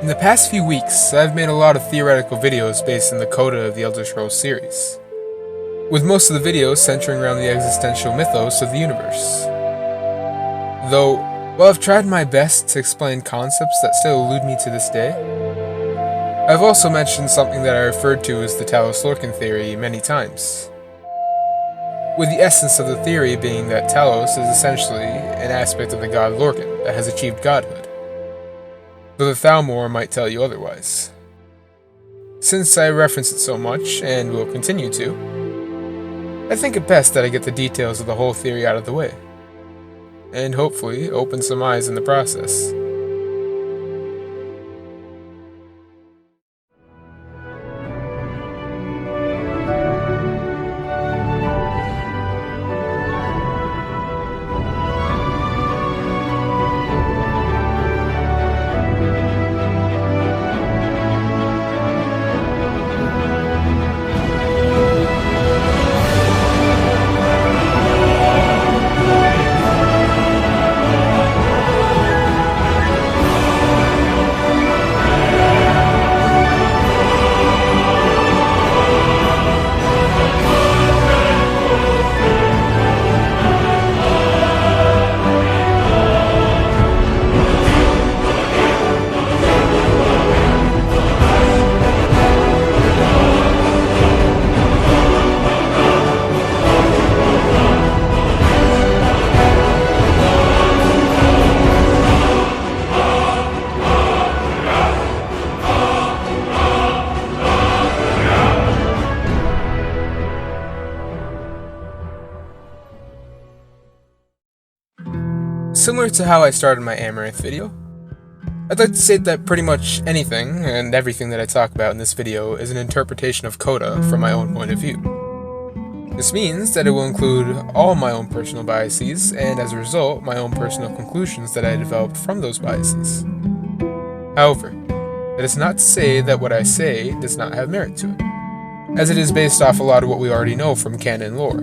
In the past few weeks, I've made a lot of theoretical videos based on the coda of the Elder Scrolls series, with most of the videos centering around the existential mythos of the universe. Though, while I've tried my best to explain concepts that still elude me to this day, I've also mentioned something that I referred to as the Talos Lorcan theory many times, with the essence of the theory being that Talos is essentially an aspect of the god Lorcan that has achieved godhood, though the Thalmor might tell you otherwise. Since I reference it so much, and will continue to, I think it best that I get the details of the whole theory out of the way, and hopefully open some eyes in the process. Similar to how I started my Amaranth video, I'd like to say that pretty much anything and everything that I talk about in this video is an interpretation of coda from my own point of view. This means that it will include all my own personal biases, and as a result, my own personal conclusions that I developed from those biases. However, that is not to say that what I say does not have merit to it, as it is based off a lot of what we already know from canon lore,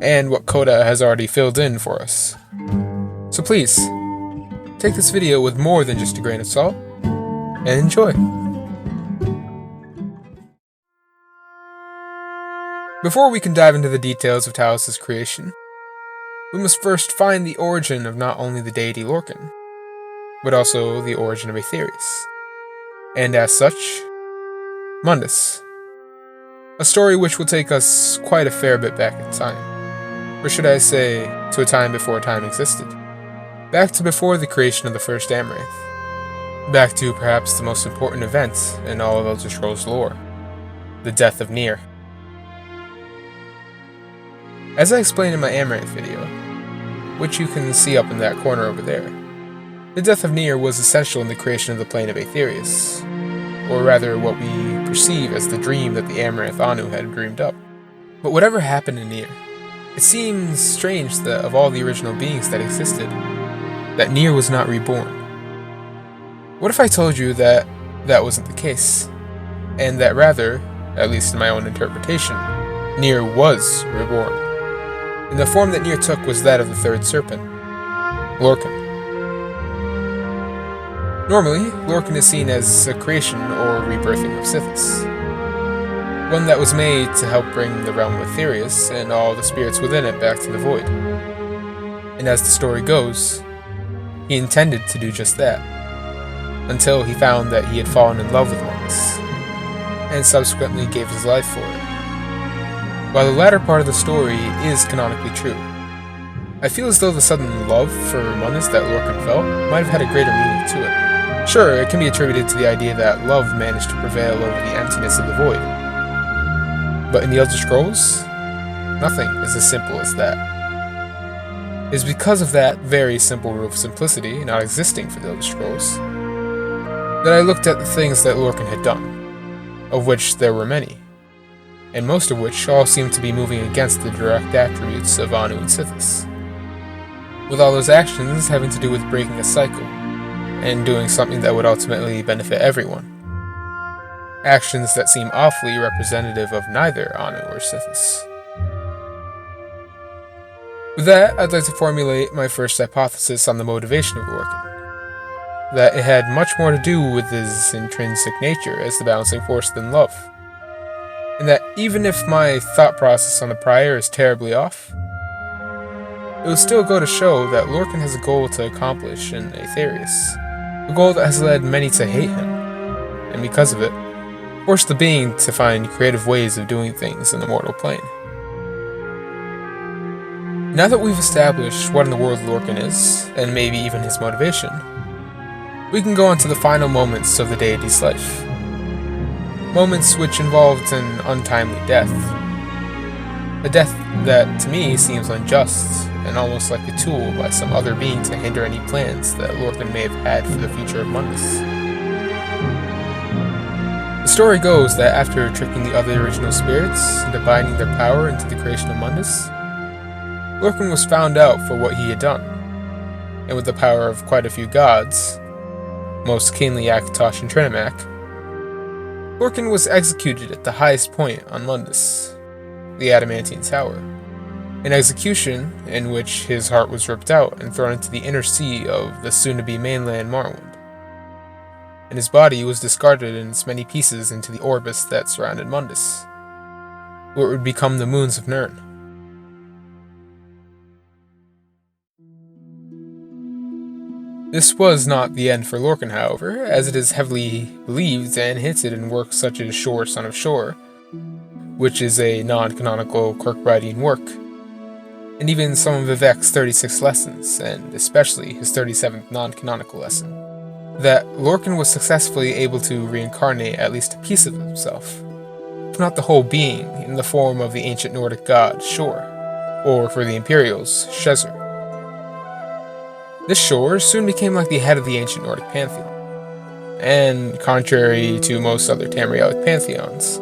and what coda has already filled in for us. So please, take this video with more than just a grain of salt, and enjoy. Before we can dive into the details of Talos' creation, we must first find the origin of not only the deity Lorcan, but also the origin of Aetherius, and as such, Mundus. A story which will take us quite a fair bit back in time, or should I say, to a time before time existed. Back to before the creation of the first Amaranth. Back to perhaps the most important event in all of Elder Scrolls lore, the death of Nier. As I explained in my Amaranth video, which you can see up in that corner over there, the death of Nier was essential in the creation of the plane of Aetherius, or rather what we perceive as the dream that the Amaranth Anu had dreamed up. But whatever happened in Nier, it seems strange that of all the original beings that existed, that Nier was not reborn. What if I told you that that wasn't the case, and that rather, at least in my own interpretation, Nier was reborn, and the form that Nier took was that of the third serpent, Lorcan. Normally, Lorcan is seen as a creation or rebirthing of Sithis, one that was made to help bring the realm of Aetherius and all the spirits within it back to the void. And as the story goes, he intended to do just that, until he found that he had fallen in love with Mundus, and subsequently gave his life for it. While the latter part of the story is canonically true, I feel as though the sudden love for Mundus that Lorcan felt might have had a greater meaning to it. Sure, it can be attributed to the idea that love managed to prevail over the emptiness of the void, but in the Elder Scrolls, nothing is as simple as that. It is because of that very simple rule of simplicity not existing for the Elder Scrolls that I looked at the things that Lorcan had done, of which there were many, and most of which all seemed to be moving against the direct attributes of Anu and Sithis, with all those actions having to do with breaking a cycle, and doing something that would ultimately benefit everyone. Actions that seem awfully representative of neither Anu or Sithis. With that, I'd like to formulate my first hypothesis on the motivation of Lorcan. that it had much more to do with his intrinsic nature as the balancing force than love, and that even if my thought process on the prior is terribly off, it would still go to show that Lorcan has a goal to accomplish in Aetherius, a goal that has led many to hate him, and because of it, forced the being to find creative ways of doing things in the mortal plane. Now that we've established what in the world Lorcan is, and maybe even his motivation, we can go on to the final moments of the deity's life. Moments which involved an untimely death. A death that, to me, seems unjust, and almost like a tool by some other being to hinder any plans that Lorcan may have had for the future of Mundus. The story goes that after tricking the other original spirits into binding their power into the creation of Mundus, Lorcan was found out for what he had done, and with the power of quite a few gods, most keenly Akatosh and Trinimac, Lorcan was executed at the highest point on Mundus, the Adamantine Tower, an execution in which his heart was ripped out and thrown into the inner sea of the soon-to-be mainland Morrowind, and his body was discarded in its many pieces into the Orbis that surrounded Mundus, where it would become the Moons of Nirn. This was not the end for Lorcan, however, as it is heavily believed and hinted in works such as Shor, Son of Shor, which is a non-canonical Kirkbridean work, and even some of Vivek's 36 lessons, and especially his 37th non-canonical lesson, that Lorcan was successfully able to reincarnate at least a piece of himself, if not the whole being, in the form of the ancient Nordic god Shor, or for the Imperials, Shezr. This Shor soon became like the head of the ancient Nordic pantheon, and, contrary to most other Tamrielic pantheons,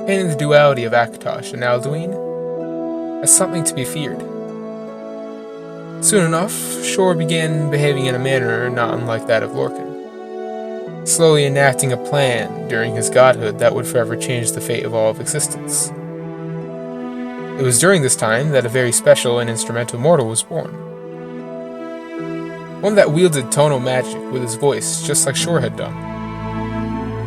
painting the duality of Akatosh and Alduin as something to be feared. Soon enough, Shor began behaving in a manner not unlike that of Lorcan, slowly enacting a plan during his godhood that would forever change the fate of all of existence. It was during this time that a very special and instrumental mortal was born. One that wielded tonal magic with his voice just like Shor had done.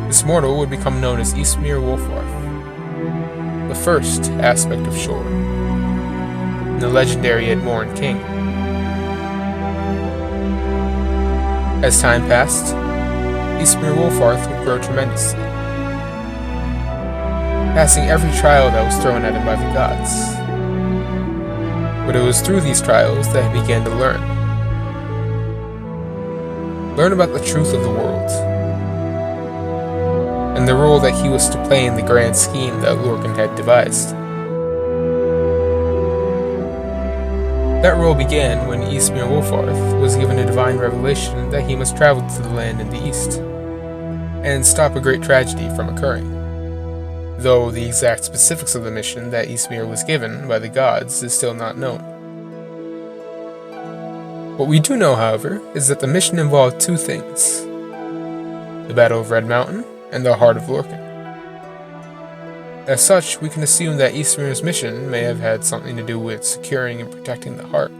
This mortal would become known as Ysmir Wolfarth, the first aspect of Shor, and the legendary Edmoran king. As time passed, Ysmir Wolfarth would grow tremendously, passing every trial that was thrown at him by the gods. But it was through these trials that he began to learn about the truth of the world, and the role that he was to play in the grand scheme that Lorcan had devised. That role began when Ysmir Wolfarth was given a divine revelation that he must travel to the land in the east, and stop a great tragedy from occurring, though the exact specifics of the mission that Ysmir was given by the gods is still not known. What we do know, however, is that the mission involved two things: the Battle of Red Mountain and the Heart of Lorcan. As such, we can assume that Ysmir's mission may have had something to do with securing and protecting the heart,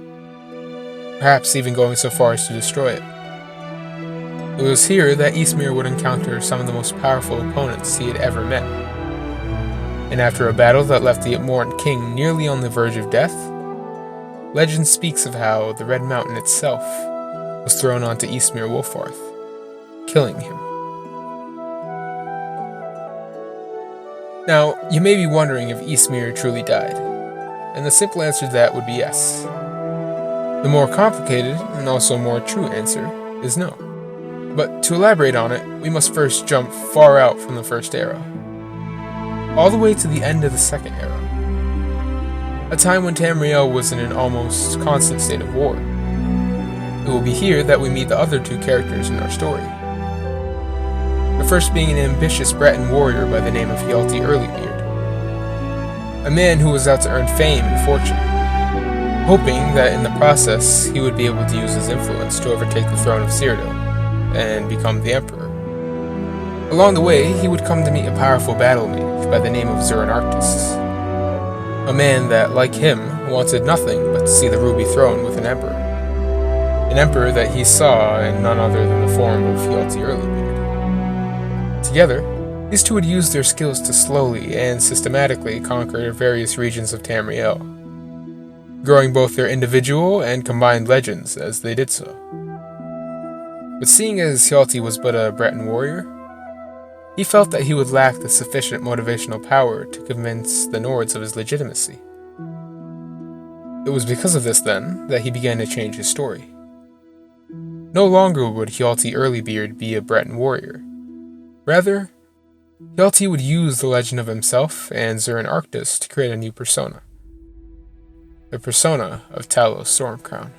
perhaps even going so far as to destroy it. It was here that Ysmir would encounter some of the most powerful opponents he had ever met, and after a battle that left the Edmoran king nearly on the verge of death, legend speaks of how the Red Mountain itself was thrown onto Ysmir Wolfarth, killing him. Now, you may be wondering if Ysmir truly died, and the simple answer to that would be yes. The more complicated, and also more true answer, is no. But to elaborate on it, we must first jump far out from the first era, all the way to the end of the second era, a time when Tamriel was in an almost constant state of war. It will be here that we meet the other two characters in our story. The first being an ambitious Breton warrior by the name of Hjalti Earlybeard, a man who was out to earn fame and fortune, hoping that in the process he would be able to use his influence to overtake the throne of Cyrodiil and become the emperor. Along the way, he would come to meet a powerful battle mage by the name of Zurin Arctis, a man that, like him, wanted nothing but to see the ruby throne with an emperor. an emperor that he saw in none other than the form of Hjalti Earlybeard. Together, these two would use their skills to slowly and systematically conquer various regions of Tamriel, growing both their individual and combined legends as they did so. But seeing as Hjalti was but a Breton warrior, he felt that he would lack the sufficient motivational power to convince the Nords of his legitimacy. It was because of this, then, that he began to change his story. No longer would Hjalti Earlybeard be a Breton warrior. Rather, Hjalti would use the legend of himself and Zurin Arctus to create a new persona. The persona of Talos Stormcrown.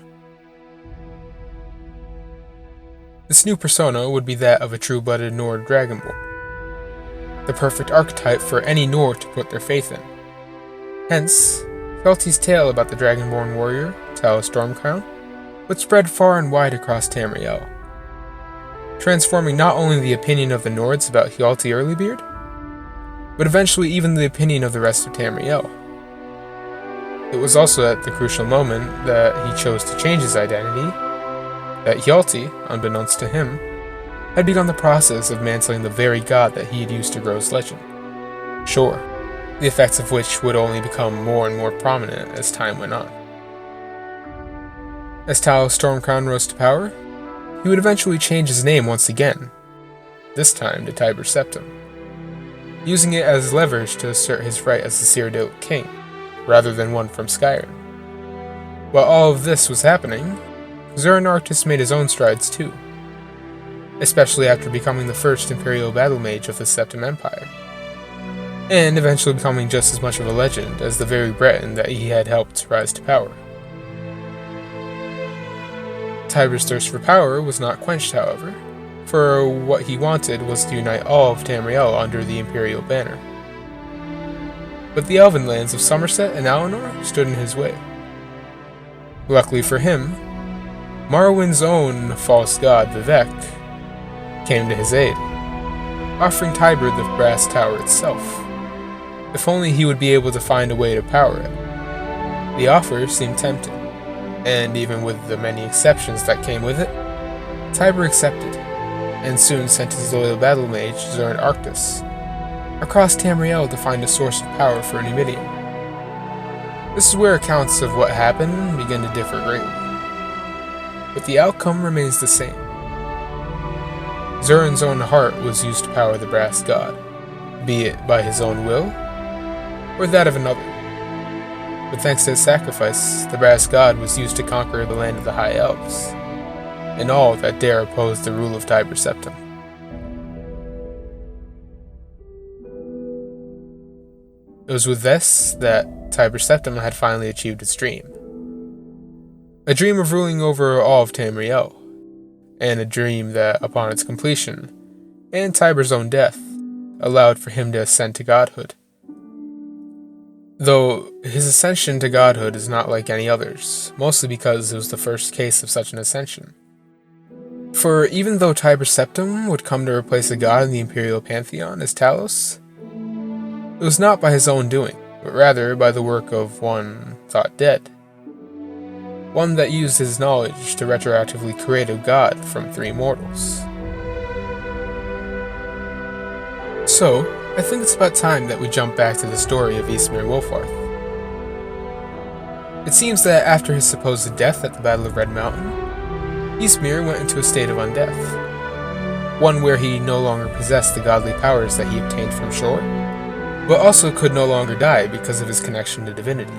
This new persona would be that of a true-blooded Nord dragonborn, the perfect archetype for any Nord to put their faith in. Hence, Hjalti's tale about the dragonborn warrior, Talos Stormcrown, would spread far and wide across Tamriel, transforming not only the opinion of the Nords about Hjalti Earlybeard, but eventually even the opinion of the rest of Tamriel. It was also at the crucial moment that he chose to change his identity that Hjalti, unbeknownst to him, had begun the process of mantling the very god that he had used to grow his legend. Sure, the effects of which would only become more and more prominent as time went on. As Talos Stormcrown rose to power, he would eventually change his name once again, this time to Tiber Septim, using it as leverage to assert his right as the Cyrodiilic king, rather than one from Skyrim. While all of this was happening, Zurin Arctus made his own strides too, especially after becoming the first Imperial battle mage of the Septim Empire, and eventually becoming just as much of a legend as the very Breton that he had helped rise to power. Tiber's thirst for power was not quenched, however, for what he wanted was to unite all of Tamriel under the Imperial banner. But the elven lands of Somerset and Alinor stood in his way. Luckily for him, Morrowind's own false god, Vivek, came to his aid, offering Tiber the brass tower itself, if only he would be able to find a way to power it. The offer seemed tempting, and even with the many exceptions that came with it, Tiber accepted, and soon sent his loyal battle mage, Zurin Arctus, across Tamriel to find a source of power for Numidium. This is where accounts of what happened begin to differ greatly, but the outcome remains the same. Zurin's own heart was used to power the brass god, be it by his own will, or that of another. But thanks to his sacrifice, the brass god was used to conquer the land of the High Elves, and all that dare oppose the rule of Tiber Septim. It was with this that Tiber Septim had finally achieved its dream. A dream of ruling over all of Tamriel, and a dream that, upon its completion, and Tiber's own death, allowed for him to ascend to godhood. Though his ascension to godhood is not like any others, mostly because it was the first case of such an ascension. For even though Tiber Septim would come to replace a god in the Imperial Pantheon as Talos, it was not by his own doing, but rather by the work of one thought dead. One that used his knowledge to retroactively create a god from three mortals. So, I think it's about time that we jump back to the story of Ysmir Wolfarth. It seems that after his supposed death at the Battle of Red Mountain, Ysmir went into a state of undeath, one where he no longer possessed the godly powers that he obtained from Shore, but also could no longer die because of his connection to Divinity.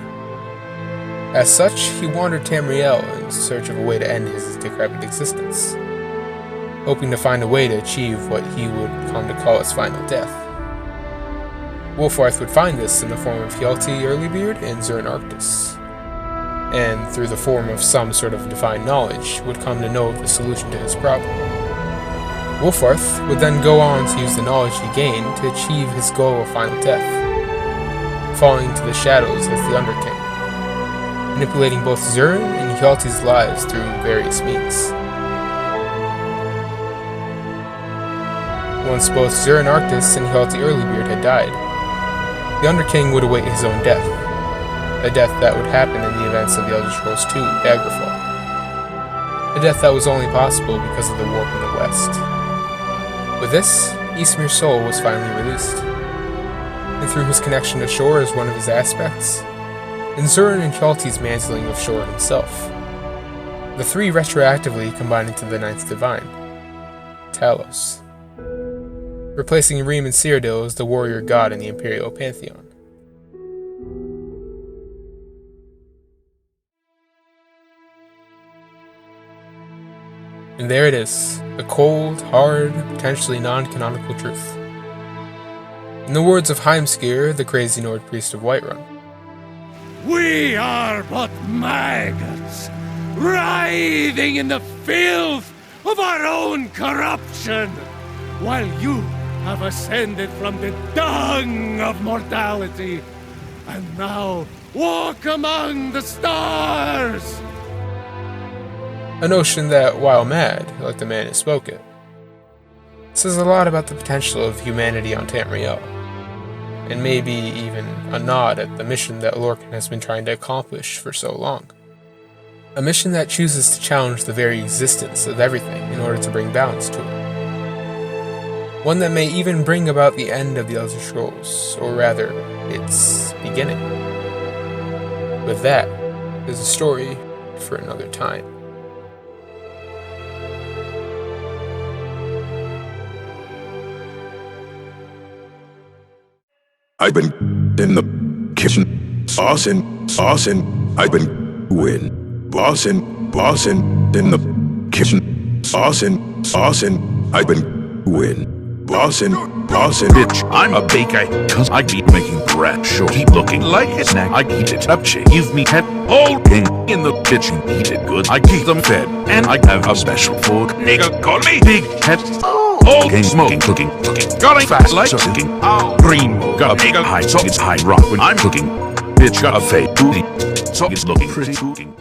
As such, he wandered Tamriel in search of a way to end his decrepit existence, hoping to find a way to achieve what he would come to call his final death. Wolfarth would find this in the form of Hjalti Earlybeard and Zurin Arctus, and through the form of some sort of divine knowledge, would come to know the solution to his problem. Wolfarth would then go on to use the knowledge he gained to achieve his goal of final death, falling into the shadows as the Underking, manipulating both Zurin and Hjalti's lives through various means. Once both Zurin Arctus and Hjalti Earlybeard had died, the Underking would await his own death, a death that would happen in the events of the Elder Scrolls II Daggerfall. a death that was only possible because of the warp in the west. With this, Eastmir's soul was finally released, and through his connection to Shor as one of his aspects, and Zurin and Hjalti's mantling of Shor himself, the three retroactively combined into the ninth divine, Talos, replacing Reem and Cyrodiil as the warrior god in the Imperial Pantheon. And there it is, the cold, hard, potentially non-canonical truth. In the words of Heimskir, the crazy Nord priest of Whiterun, "We are but maggots, writhing in the filth of our own corruption, while you have ascended from the dung of mortality, and now walk among the stars." A notion that, while mad, like the man who spoke it, says a lot about the potential of humanity on Tamriel, and maybe even a nod at the mission that Lorcan has been trying to accomplish for so long. A mission that chooses to challenge the very existence of everything in order to bring balance to it. One that may even bring about the end of the Elder Scrolls, or rather, its beginning. But that is a story for another time. I've been in the kitchen, saucing. I've been bossing in the kitchen, saucing. I've been bossing. Bitch, I'm a baker, cause I keep making bread. Sure, keep looking like a snack. I eat it up, shit. Give me head whole king in the kitchen. Eat it good. I keep them fed, and I have a special fork. Nigga, call me big head. All game smoking, cooking. Going fast like cooking. Green got a nigga high, so it's high rock when I'm cooking. Bitch got a fake booty, so it's looking pretty cooking.